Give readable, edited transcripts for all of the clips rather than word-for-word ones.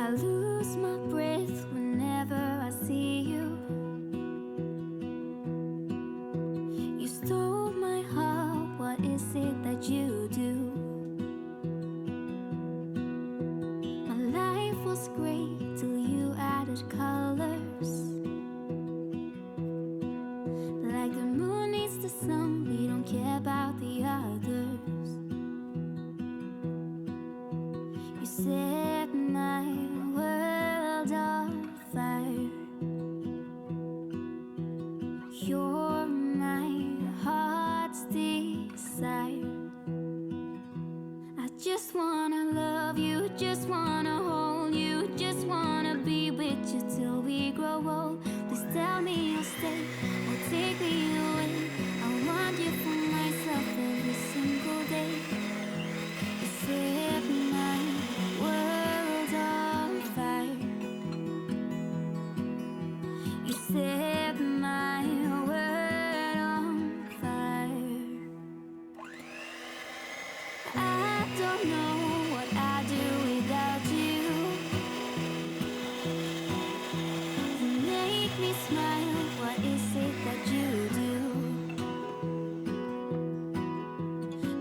I lose my breath whenever I see you. You stole my heart, what is it that you do? My life was great till you added colors. Like the moon needs the sun, we don't care about the others. You set my world on fire. You're my heart's desire. I just wanna love you, just wanna hold you, just wanna be with you till we grow old. Please tell me you'll stay or take me away. I want you for myself every single day. You set my world on fire. You set my world on fire. I don't know what I'd do without you. You make me smile, what is it that you do?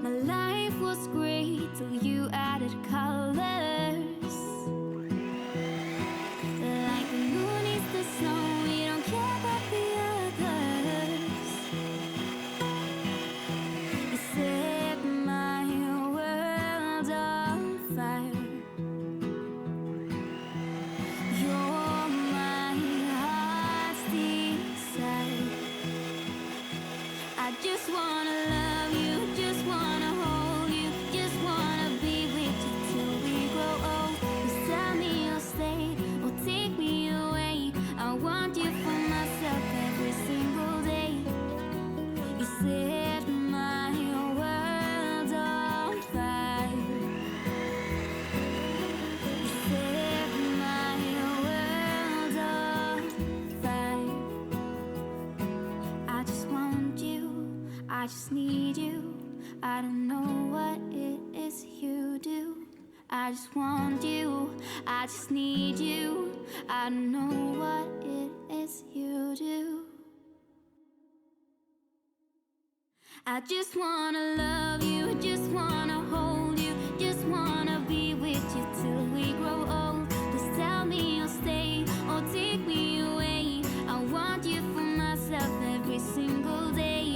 My life was great till you added colors. Like the moon is the snow, we don't care about the others. You set my world on fire. You're my heart's desire. I just wanna love you, just wanna hold you, just wanna be with you till we grow old. Please tell me you'll stay or take me away. I want you for myself every single day. You set my world on fire. You set my world on fire. I just want you, I just need you. I don't know what it is you do. I just want you, I just need you. I don't know what it is you do. I just wanna love you, just wanna hold you, just wanna be with you till we grow old. Please tell me you'll stay or take me away. I want you for myself every single day.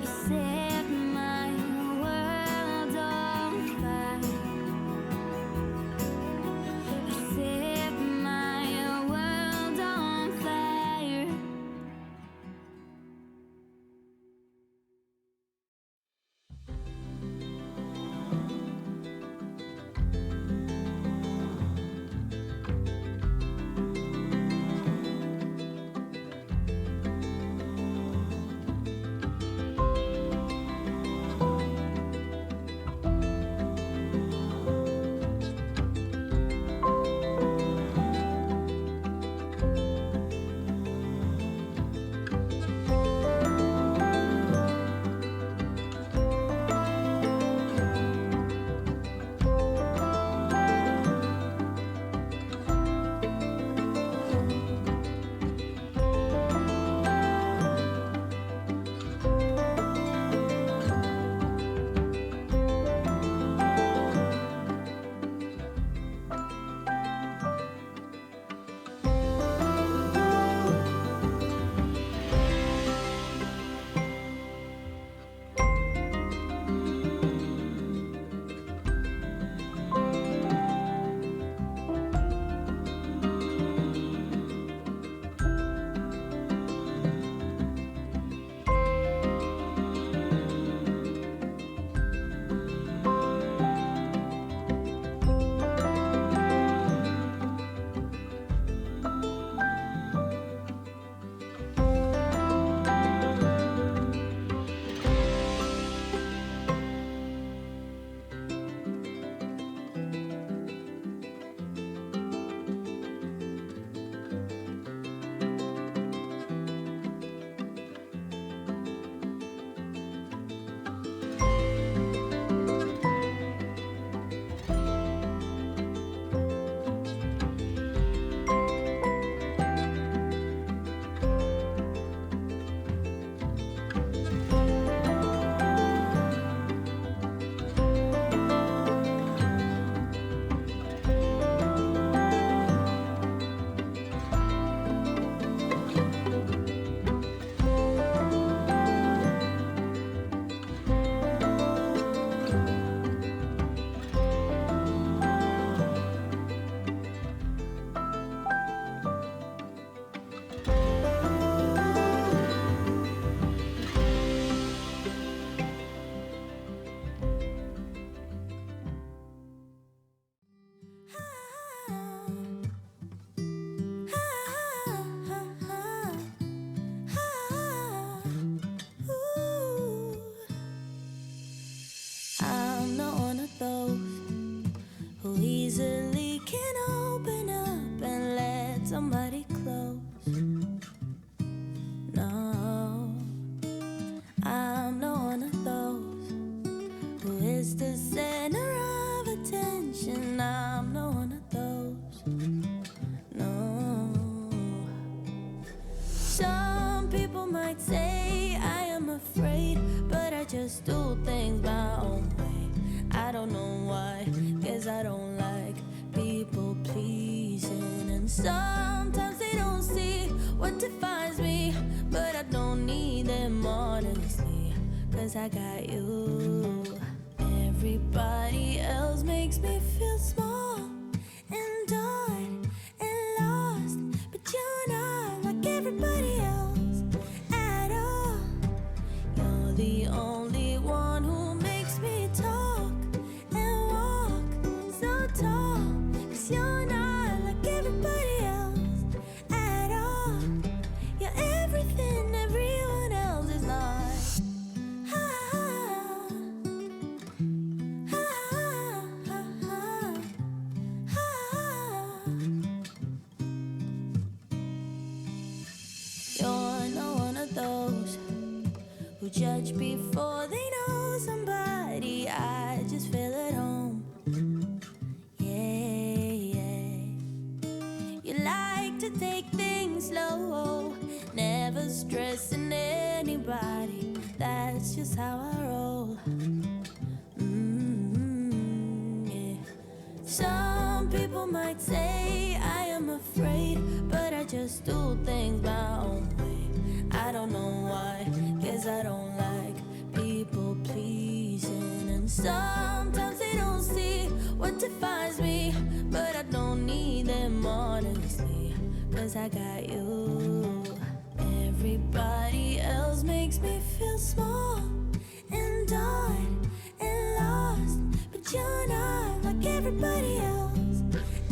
You set my world on fire. You set my world on fire. I don't like people pleasing. And sometimes they don't see what defines me, but I don't need them honestly, 'cause I got you. Everybody else makes me feel small and done and lost, but you're not like everybody else at all. You're the only one who makes me talk and walk so tall, 'cause you're not like everybody else at all. You're everything everyone else is not. Judge before they know somebody. I just feel at home. Yeah, yeah. You like to take things slow, never stressing anybody. That's just how I roll. Yeah. Some people might say I am afraid, but I just do things my own way. I don't know why, 'cause I don't like people pleasing. And sometimes they don't see what defines me, but I don't need them honestly, 'cause I got you. Everybody else makes me feel small and done and lost, but you're not like everybody else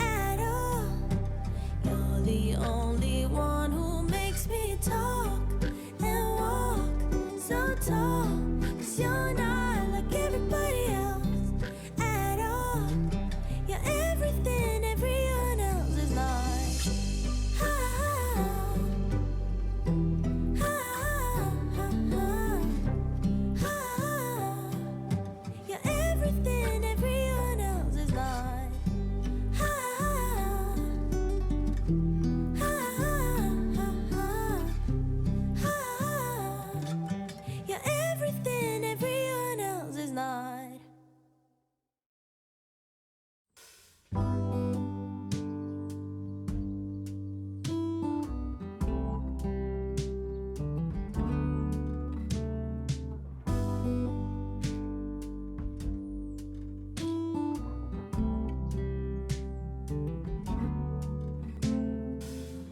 at all. You're the only one who makes me talk and walk so tall, 'cause you're not like everybody else at all. You're everything everyone else is not. You're everything everyone else is not. You're everything everyone else is not.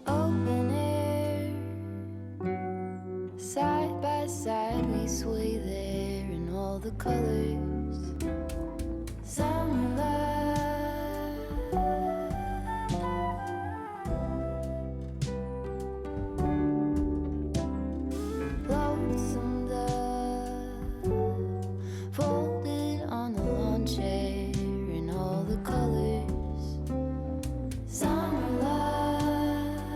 Open air, side by side we sway there in all the colors. Summer love, lonesome dove, folded on the lawn chair in all the colors. Summer love,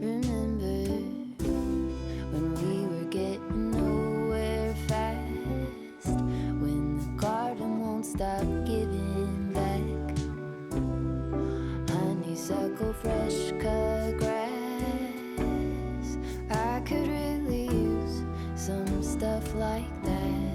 remember when we were getting nowhere fast, when the garden won't stop giving back honeysuckle, fresh cut grass. I could really use some stuff like that.